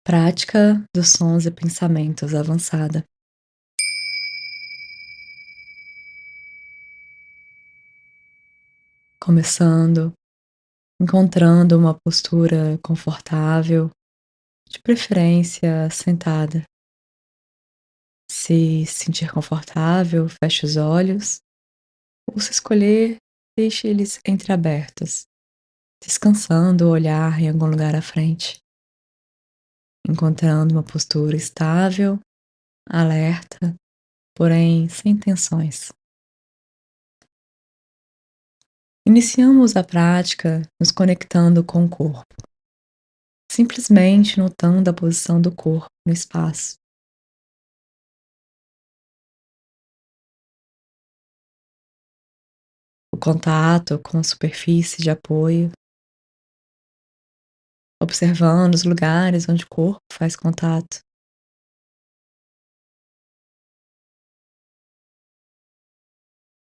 Prática dos sons e pensamentos avançada. Começando, encontrando uma postura confortável, de preferência sentada. Se sentir confortável, feche os olhos, ou se escolher, deixe eles entreabertos, descansando o olhar em algum lugar à frente, encontrando uma postura estável, alerta, porém sem tensões. Iniciamos a prática nos conectando com o corpo, simplesmente notando a posição do corpo no espaço, o contato com a superfície de apoio, observando os lugares onde o corpo faz contato.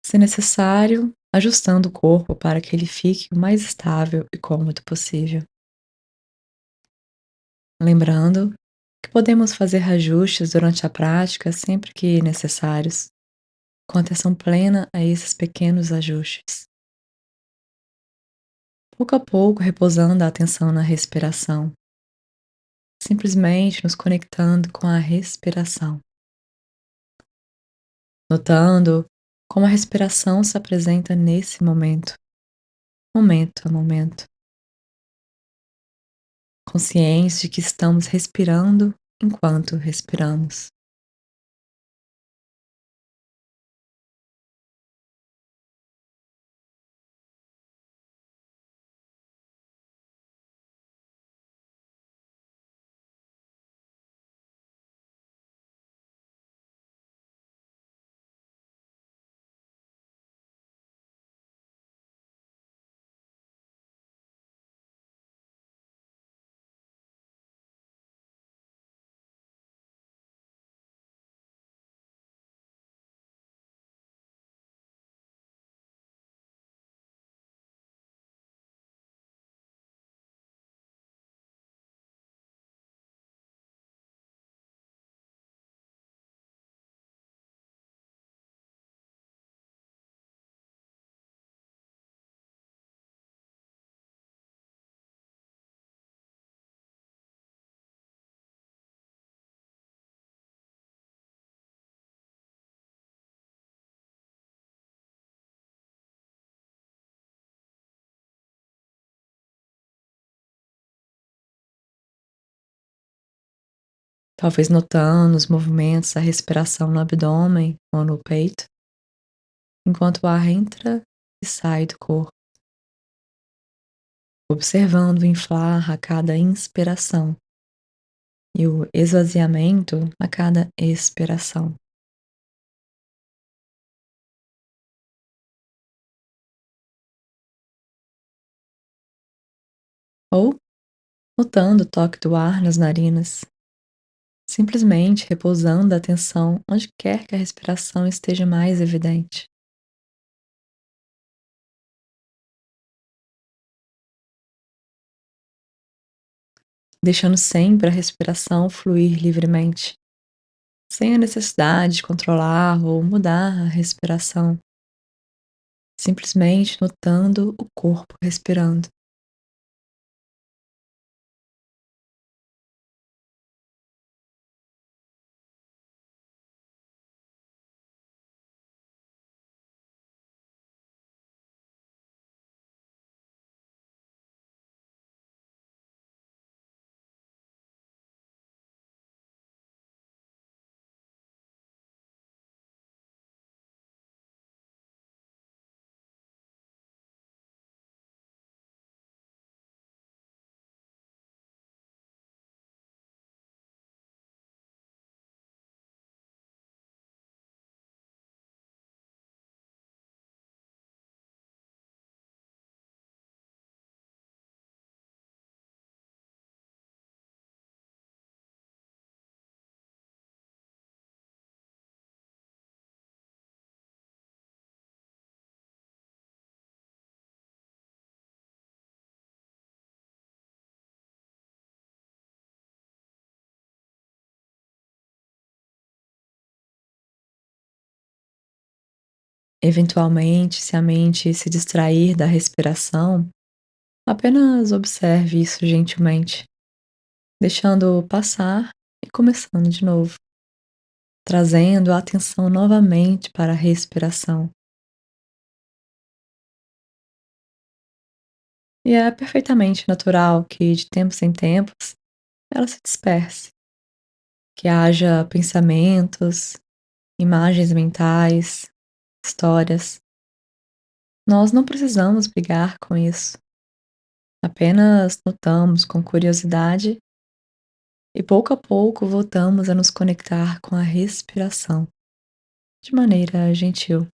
Se necessário, ajustando o corpo para que ele fique o mais estável e cômodo possível. Lembrando que podemos fazer ajustes durante a prática sempre que necessários, com atenção plena a esses pequenos ajustes. Pouco a pouco, repousando a atenção na respiração, simplesmente nos conectando com a respiração, notando como a respiração se apresenta nesse momento, momento a momento, conscientes de que estamos respirando enquanto respiramos. Talvez notando os movimentos da respiração no abdômen ou no peito, enquanto o ar entra e sai do corpo, observando o inflar a cada inspiração e o esvaziamento a cada expiração. Ou notando o toque do ar nas narinas, simplesmente repousando a atenção onde quer que a respiração esteja mais evidente, deixando sempre a respiração fluir livremente, sem a necessidade de controlar ou mudar a respiração, simplesmente notando o corpo respirando. Eventualmente, se a mente se distrair da respiração, apenas observe isso gentilmente, deixando passar e começando de novo, trazendo a atenção novamente para a respiração. E é perfeitamente natural que, de tempos em tempos, ela se disperse, que haja pensamentos, imagens mentais, histórias. Nós não precisamos brigar com isso, apenas notamos com curiosidade e pouco a pouco voltamos a nos conectar com a respiração, de maneira gentil.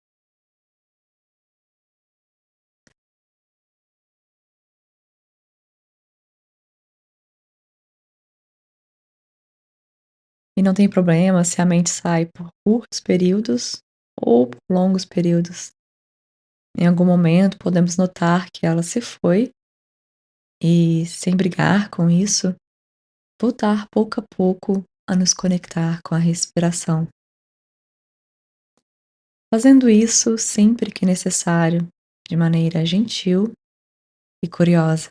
E não tem problema se a mente sai por curtos períodos ou por longos períodos. Em algum momento podemos notar que ela se foi e, sem brigar com isso, voltar pouco a pouco a nos conectar com a respiração. Fazendo isso sempre que necessário, de maneira gentil e curiosa.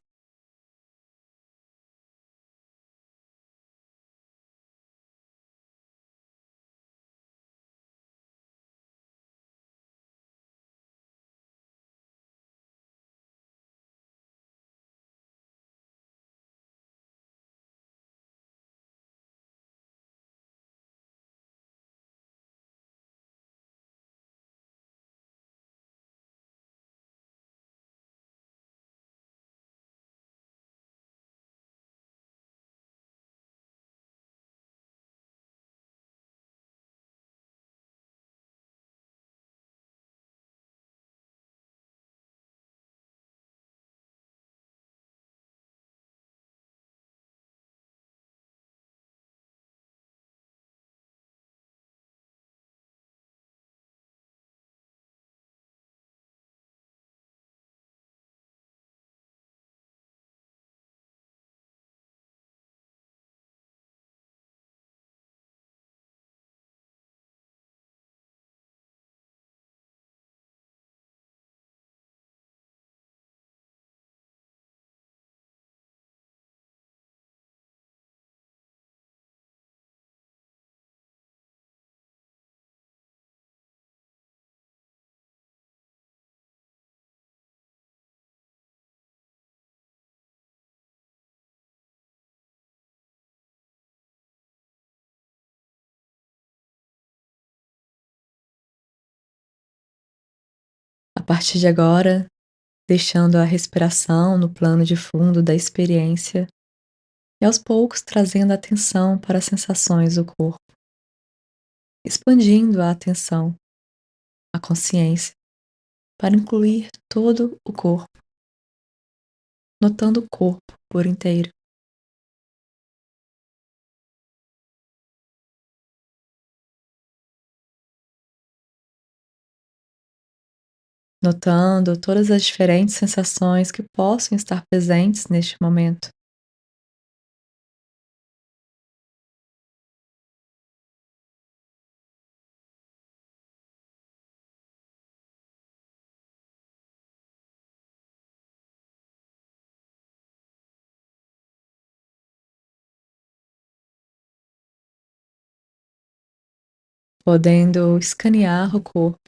A partir de agora, deixando a respiração no plano de fundo da experiência e aos poucos trazendo a atenção para as sensações do corpo, expandindo a atenção, a consciência, para incluir todo o corpo, notando o corpo por inteiro, notando todas as diferentes sensações que possam estar presentes neste momento. Podendo escanear o corpo,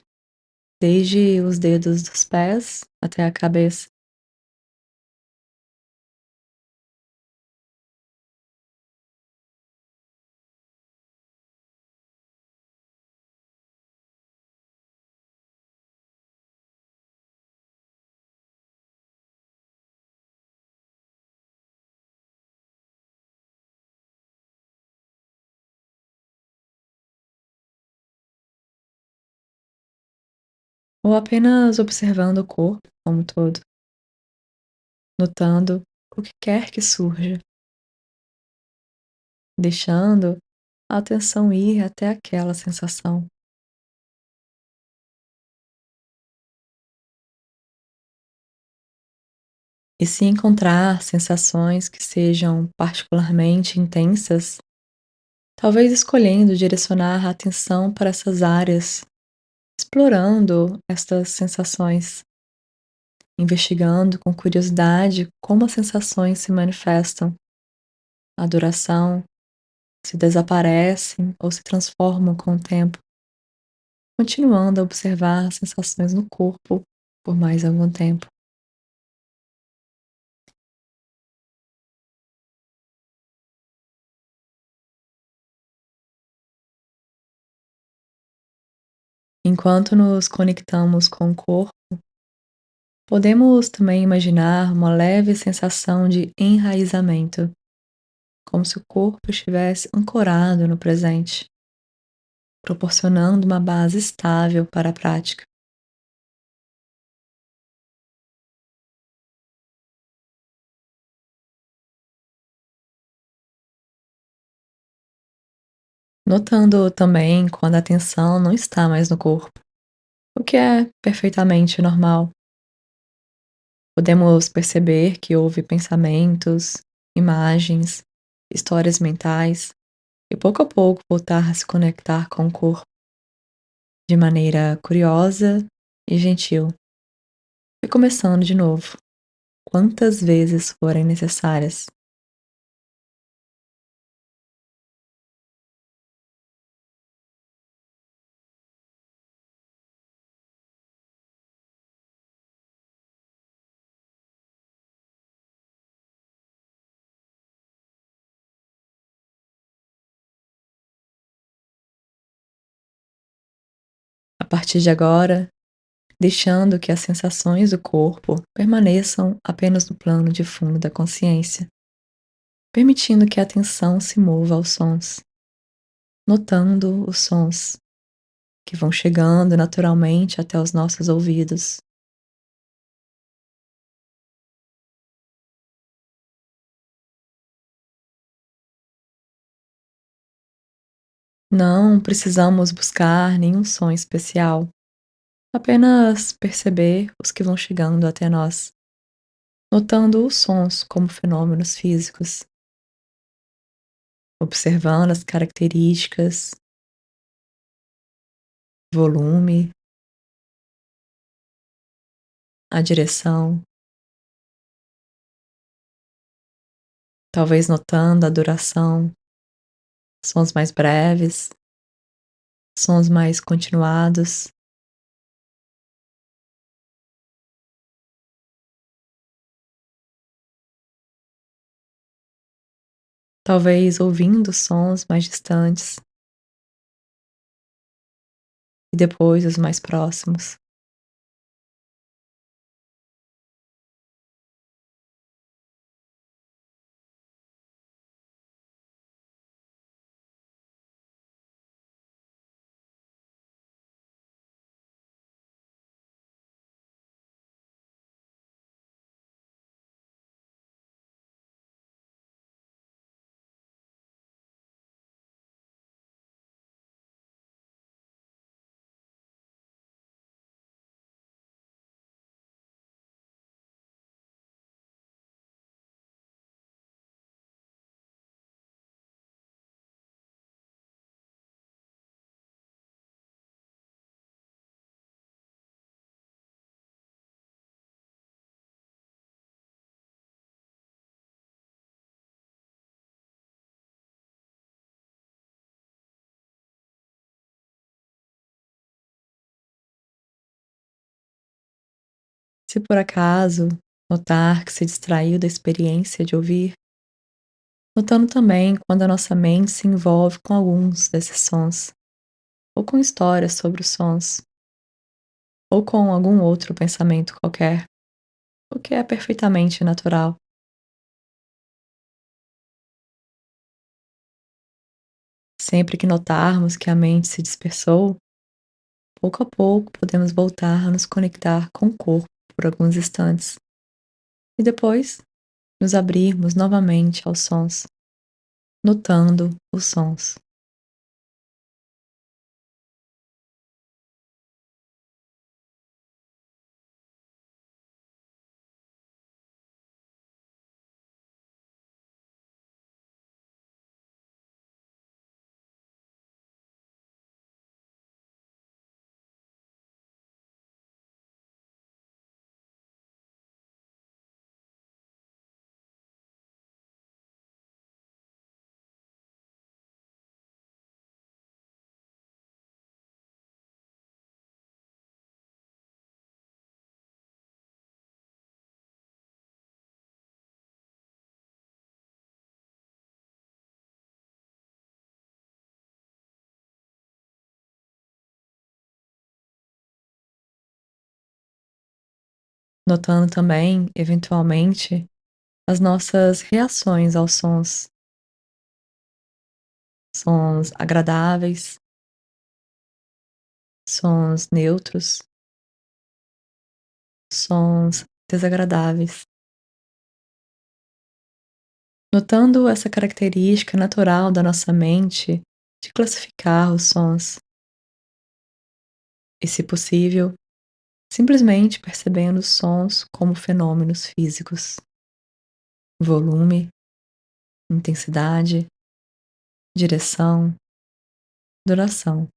desde os dedos dos pés até a cabeça, ou apenas observando o corpo como um todo, notando o que quer que surja, deixando a atenção ir até aquela sensação. E se encontrar sensações que sejam particularmente intensas, talvez escolhendo direcionar a atenção para essas áreas explorando estas sensações, investigando com curiosidade como as sensações se manifestam, a duração, se desaparecem ou se transformam com o tempo, continuando a observar as sensações no corpo por mais algum tempo. Enquanto nos conectamos com o corpo, podemos também imaginar uma leve sensação de enraizamento, como se o corpo estivesse ancorado no presente, proporcionando uma base estável para a prática. Notando também quando a atenção não está mais no corpo, o que é perfeitamente normal. Podemos perceber que houve pensamentos, imagens, histórias mentais e pouco a pouco voltar a se conectar com o corpo de maneira curiosa e gentil. E começando de novo, quantas vezes forem necessárias. A partir de agora, deixando que as sensações do corpo permaneçam apenas no plano de fundo da consciência, permitindo que a atenção se mova aos sons, notando os sons que vão chegando naturalmente até os nossos ouvidos. Não precisamos buscar nenhum som especial, apenas perceber os que vão chegando até nós, notando os sons como fenômenos físicos, observando as características, volume, a direção, talvez notando a duração, sons mais breves, sons mais continuados, talvez ouvindo sons mais distantes e depois os mais próximos. Se por acaso notar que se distraiu da experiência de ouvir, notando também quando a nossa mente se envolve com alguns desses sons, ou com histórias sobre os sons, ou com algum outro pensamento qualquer, o que é perfeitamente natural. Sempre que notarmos que a mente se dispersou, pouco a pouco podemos voltar a nos conectar com o corpo por alguns instantes e depois nos abrirmos novamente aos sons, notando os sons. notando também, eventualmente, as nossas reações aos sons, sons agradáveis, sons neutros, sons desagradáveis. Notando essa característica natural da nossa mente de classificar os sons e, se possível, simplesmente percebendo os sons como fenômenos físicos, volume, intensidade, direção, duração.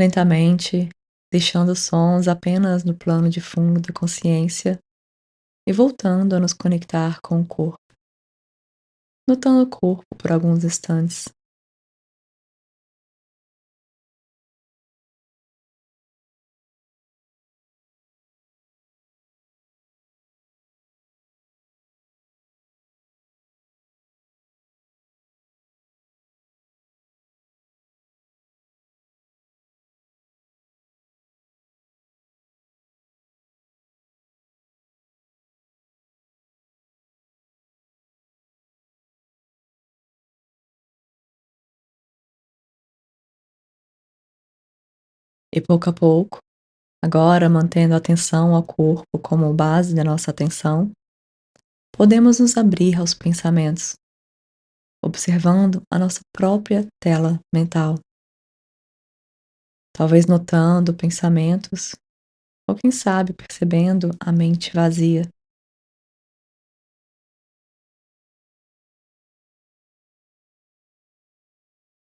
Lentamente, deixando os sons apenas no plano de fundo da consciência e voltando a nos conectar com o corpo, notando o corpo por alguns instantes. E pouco a pouco, agora mantendo a atenção ao corpo como base da nossa atenção, podemos nos abrir aos pensamentos, observando a nossa própria tela mental, talvez notando pensamentos ou, quem sabe, percebendo a mente vazia.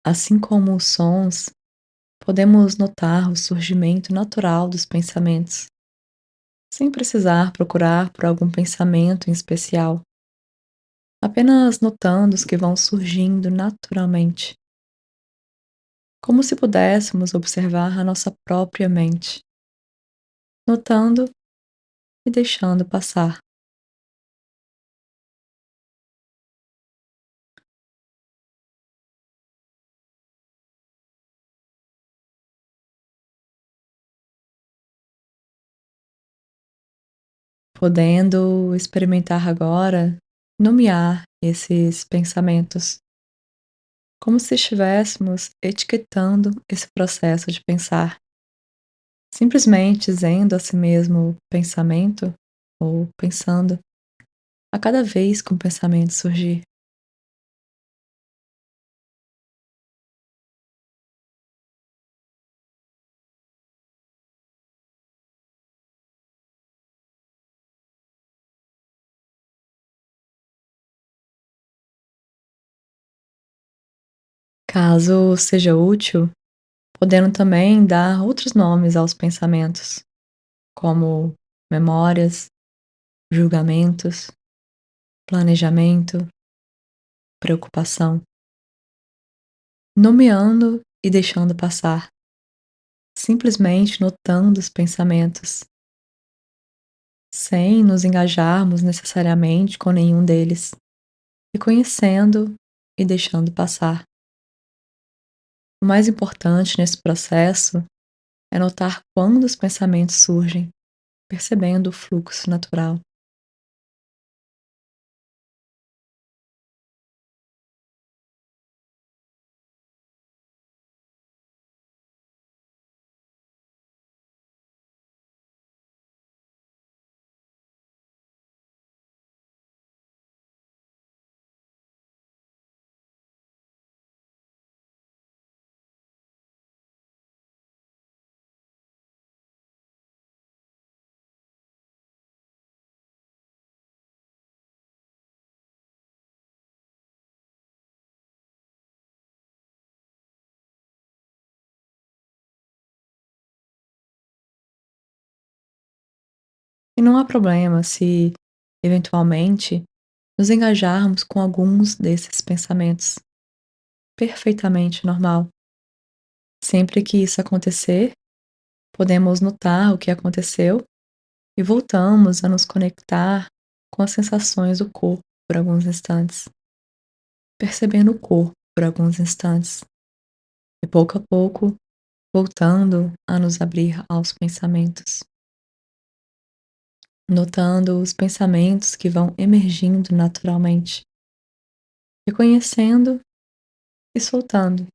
Assim como os sons, podemos notar o surgimento natural dos pensamentos, sem precisar procurar por algum pensamento em especial, apenas notando os que vão surgindo naturalmente, como se pudéssemos observar a nossa própria mente, notando e deixando passar. podendo experimentar agora nomear esses pensamentos, como se estivéssemos etiquetando esse processo de pensar, simplesmente dizendo a si mesmo pensamento ou pensando a cada vez que um pensamento surgir. Caso seja útil, podendo também dar outros nomes aos pensamentos, como memórias, julgamentos, planejamento, preocupação, nomeando e deixando passar, simplesmente notando os pensamentos, sem nos engajarmos necessariamente com nenhum deles, reconhecendo e deixando passar. O mais importante nesse processo é notar quando os pensamentos surgem, percebendo o fluxo natural. E não há problema se, eventualmente, nos engajarmos com alguns desses pensamentos. Perfeitamente normal. Sempre que isso acontecer, podemos notar o que aconteceu e voltamos a nos conectar com as sensações do corpo por alguns instantes, percebendo o corpo por alguns instantes e pouco a pouco voltando a nos abrir aos pensamentos, notando os pensamentos que vão emergindo naturalmente, reconhecendo e soltando.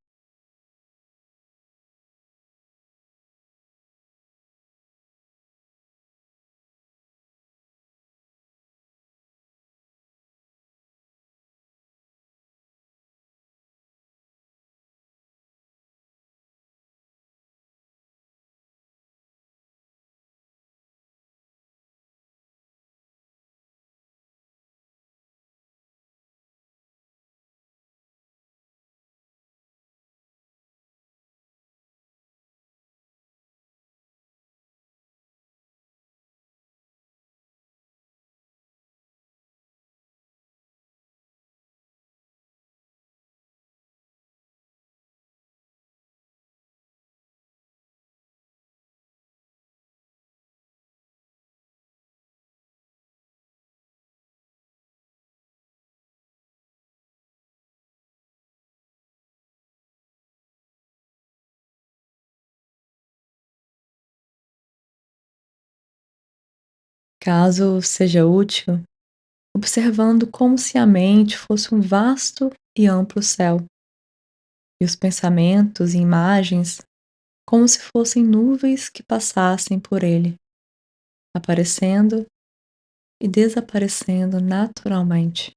Caso seja útil, observando como se a mente fosse um vasto e amplo céu, e os pensamentos e imagens como se fossem nuvens que passassem por ele, aparecendo e desaparecendo naturalmente.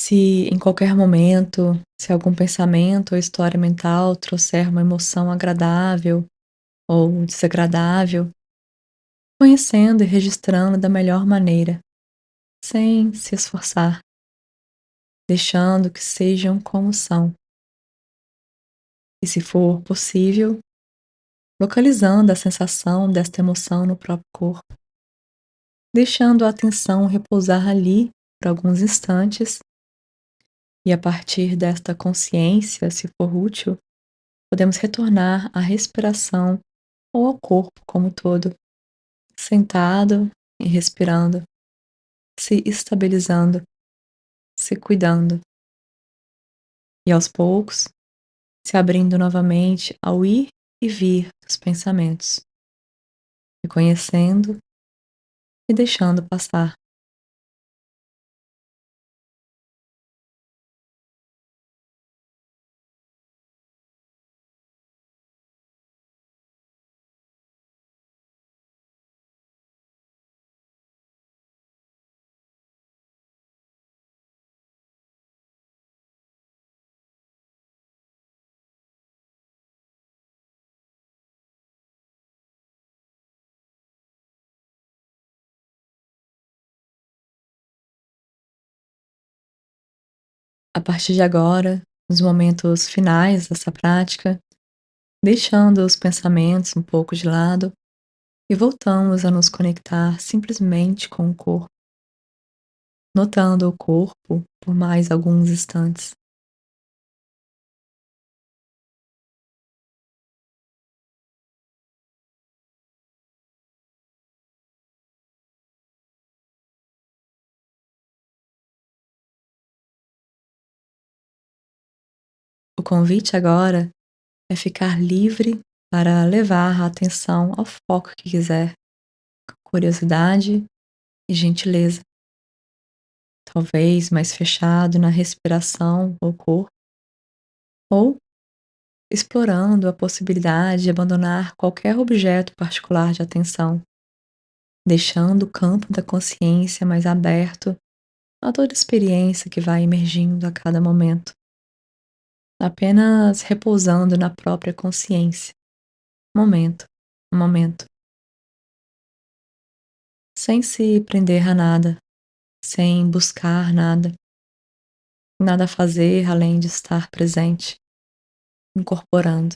Se em qualquer momento, se algum pensamento ou história mental trouxer uma emoção agradável ou desagradável, conhecendo e registrando da melhor maneira, sem se esforçar, deixando que sejam como são. E se for possível, localizando a sensação desta emoção no próprio corpo, deixando a atenção repousar ali por alguns instantes e a partir desta consciência, se for útil, podemos retornar à respiração ou ao corpo como um todo, sentado e respirando, se estabilizando, se cuidando e aos poucos se abrindo novamente ao ir e vir dos pensamentos, reconhecendo e deixando passar. A partir de agora, nos momentos finais dessa prática, deixando os pensamentos um pouco de lado e voltamos a nos conectar simplesmente com o corpo, notando o corpo por mais alguns instantes. O convite agora é ficar livre para levar a atenção ao foco que quiser, curiosidade e gentileza, talvez mais fechado na respiração ou corpo, ou explorando a possibilidade de abandonar qualquer objeto particular de atenção, deixando o campo da consciência mais aberto a toda experiência que vai emergindo a cada momento, apenas repousando na própria consciência, momento a momento, sem se prender a nada, sem buscar nada, nada a fazer além de estar presente, incorporando.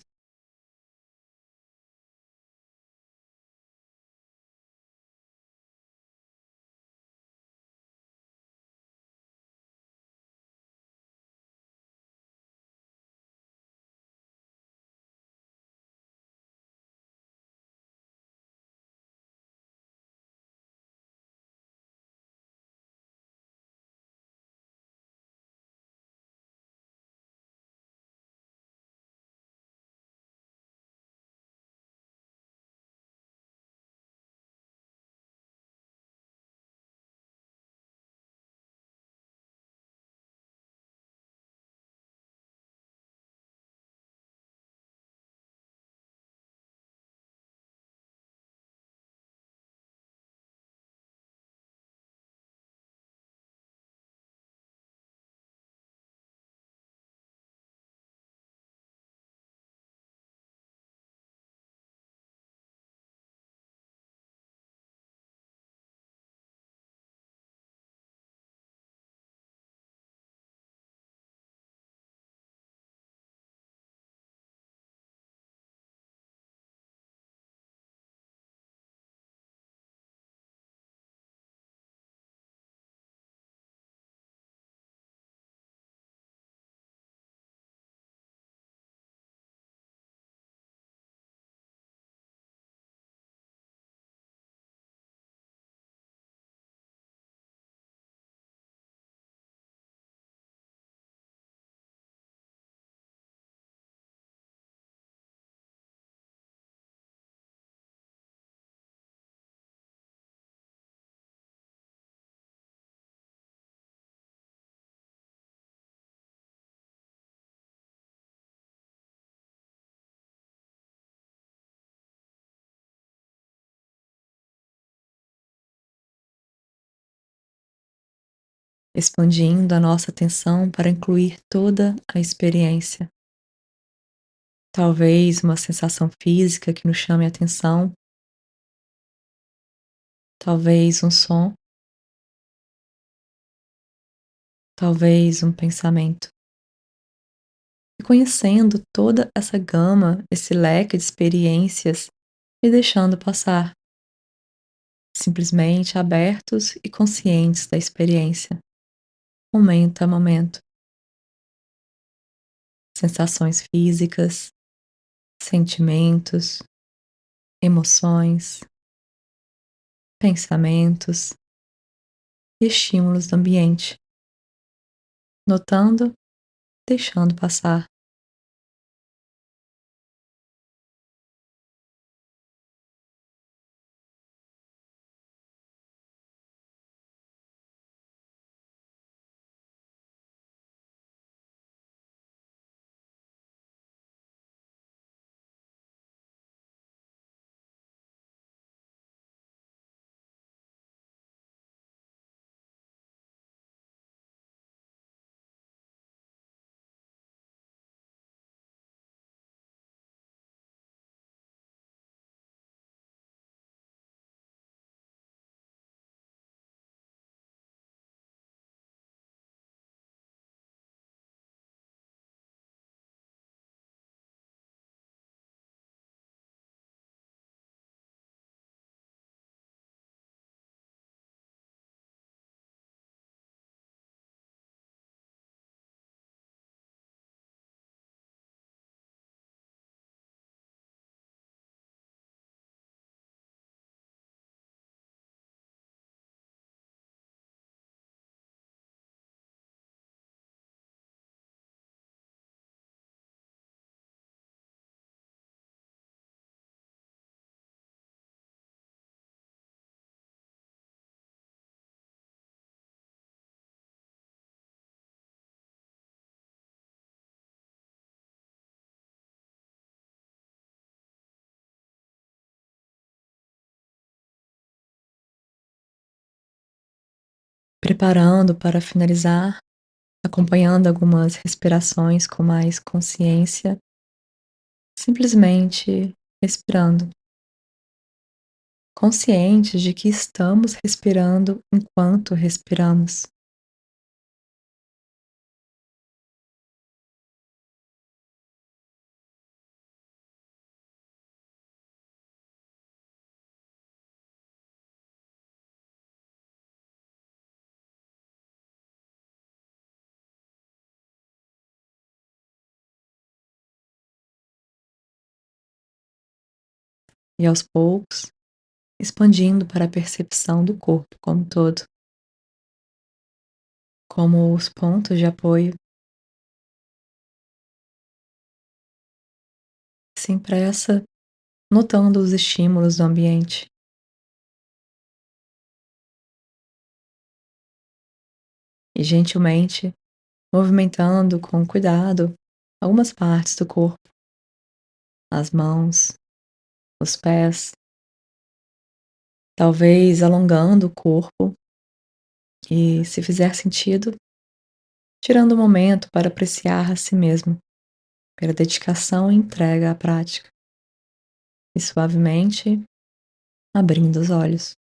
expandindo a nossa atenção para incluir toda a experiência. Talvez uma sensação física que nos chame a atenção, talvez um som, talvez um pensamento. E conhecendo toda essa gama, esse leque de experiências e deixando passar, simplesmente abertos e conscientes da experiência, momento a momento. Sensações físicas, sentimentos, emoções, pensamentos e estímulos do ambiente, notando, deixando passar. Preparando para finalizar, acompanhando algumas respirações com mais consciência, simplesmente respirando, conscientes de que estamos respirando enquanto respiramos. E aos poucos, expandindo para a percepção do corpo como um todo, como os pontos de apoio se impressa, notando os estímulos do ambiente e gentilmente movimentando com cuidado algumas partes do corpo, as mãos, os pés, talvez alongando o corpo e, se fizer sentido, tirando um momento para apreciar a si mesmo, pela dedicação e entrega à prática, e suavemente abrindo os olhos.